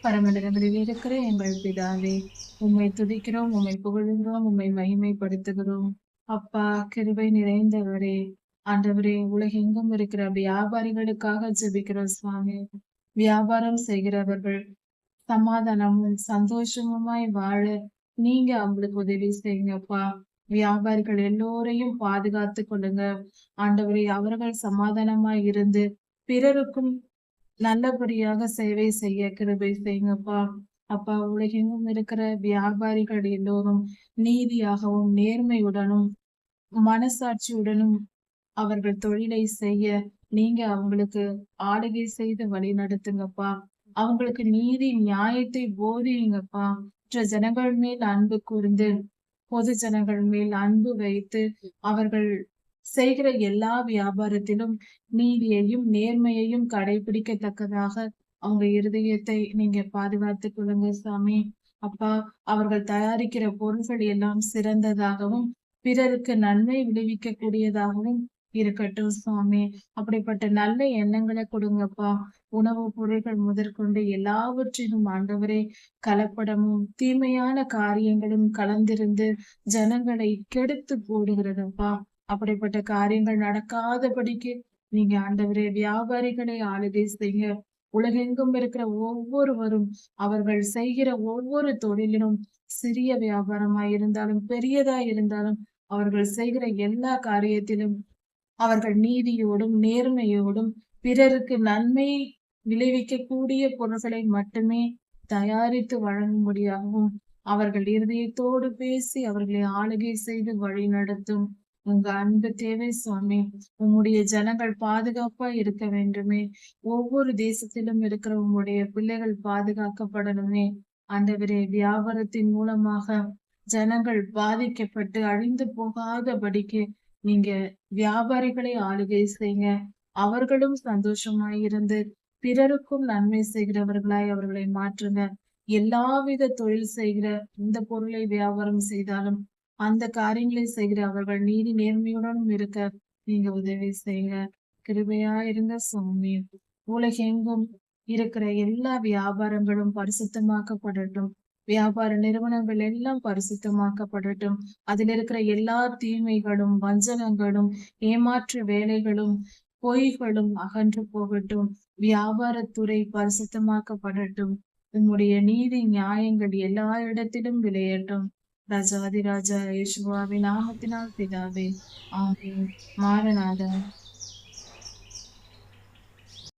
பரமண்டலங்களில் இருக்கிற எங்கள் பிதாவே, உம்மை துதிக்கிறோம், உம்மை புகழுகிறோம், உம்மை மகிமைப்படுத்துகிறோம். அப்பா, கிருபை நிறைந்தவரே, ஆண்டவரே, உலகெங்கும் இருக்கிற வியாபாரிகளுக்காக ஜெபிக்கிறோம் சுவாமி. வியாபாரம் செய்கிறவர்கள் சமாதானமும் சந்தோஷமுமாய் வாழ நீங்க அவங்களுக்கு உதவி செய்யுங்கப்பா. வியாபாரிகள் எல்லோரையும் பாதுகாத்து கொள்ளுங்க. ஆண்டவரே, அவர்கள் சமாதானமாய் இருந்து பிறருக்கும் நல்லபடியாக சேவை செய்ய கிருபை செய்யுங்கப்பா. அப்பா, உலகெங்கும் இருக்கிற வியாபாரிகள் எல்லோரும் நீதியாகவும் நேர்மையுடனும் மனசாட்சியுடனும் அவர்கள் தொழிலை செய்ய நீங்க அவங்களுக்கு ஆளுகை செய்து வழி நடத்துங்கப்பா. அவங்களுக்கு நீதி நியாயத்தை போதியுங்கப்பா. மற்ற ஜனங்கள் மேல் அன்பு கூர்ந்து பொது ஜனங்கள் மேல் அன்பு வைத்து அவர்கள் செய்கிற எல்லா வியாபாரத்திலும் நீதியையும் நேர்மையையும் கடைபிடிக்கத்தக்கதாக அவங்க இருதயத்தை நீங்க பாதுகாத்துக் கொள்ளுங்க சாமி. அப்பா, அவர்கள் தயாரிக்கிற பொருட்கள் எல்லாம் சிறந்ததாகவும் பிறருக்கு நன்மை விளைவிக்க கூடியதாகவும் இருக்கட்டும் சுவாமி. அப்படிப்பட்ட நல்ல எண்ணங்களை கொடுங்கப்பா. உணவுப் பொருட்கள் முதற்கொண்டு எல்லாவற்றிலும் ஆண்டவரே, கலப்படமும் தீமையான காரியங்களும் கலந்திருந்து ஜனங்களை கெடுத்து போடுகிறதப்பா. அப்படிப்பட்ட காரியங்கள் நடக்காதபடிக்கு நீங்க ஆண்டவரே வியாபாரிகளை ஆளுகை செய்ய. உலகெங்கும் இருக்கிற ஒவ்வொருவரும் அவர்கள் செய்கிற ஒவ்வொரு தொழிலிலும் சிறிய வியாபாரமாய் இருந்தாலும் பெரியதா இருந்தாலும் அவர்கள் செய்கிற எல்லா காரியத்திலும் அவர்கள் நீதியோடும் நேர்மையோடும் பிறருக்கு நன்மை விளைவிக்கக்கூடிய பொருட்களை மட்டுமே தயாரித்து வழங்கும்படியாகவும் அவர்கள் இருதயத்தோடு பேசி அவர்களை ஆளுகை செய்து வழி நடத்தும் உங்க அன்பு தேவை சுவாமி. உம்முடைய ஜனங்கள் பாதுகாப்பா இருக்க வேண்டுமே. ஒவ்வொரு தேசத்திலும் இருக்கிற உம்முடைய பிள்ளைகள் பாதுகாக்கப்படணுமே. ஆண்டவரே, வியாபாரத்தின் மூலமாக ஜனங்கள் பாதிக்கப்பட்டு அழிந்து போகாதபடிக்கு நீங்க வியாபாரிகளை ஆளுகை செய்யுங்க. அவர்களும் சந்தோஷமாய் இருந்து பிறருக்கும் நன்மை செய்கிறவர்களாய் அவர்களை மாற்றுங்க. எல்லாவித தொழில் செய்கிற இந்த பொருளை வியாபாரம் செய்தாலும் அந்த காரியங்களை செய்கிற அவர்கள் நீதி நேர்மையுடனும் இருக்க நீங்க உதவி செய்யுங்க. கிருபையா இருங்க சுவாமி. உலகெங்கும் இருக்கிற எல்லா வியாபாரங்களும் பரிசுத்தமாக்கப்படட்டும். வியாபார நிறுவனங்கள் எல்லாம் பரிசுத்தமாக்கப்படட்டும். அதில் இருக்கிற எல்லா தீமைகளும் வஞ்சனங்களும் ஏமாற்று வேலைகளும் பொய்களும் அகன்று போகட்டும். வியாபாரத்துறை பரிசுத்தமாக்கப்படட்டும். உம்முடைய நீதி நியாயங்கள் எல்லா இடத்திலும் விளையட்டும். ராஜாதிராஜா இயேசுவாவின் நாமத்தினால் பிதாவே, ஆமென். மாரநாதா.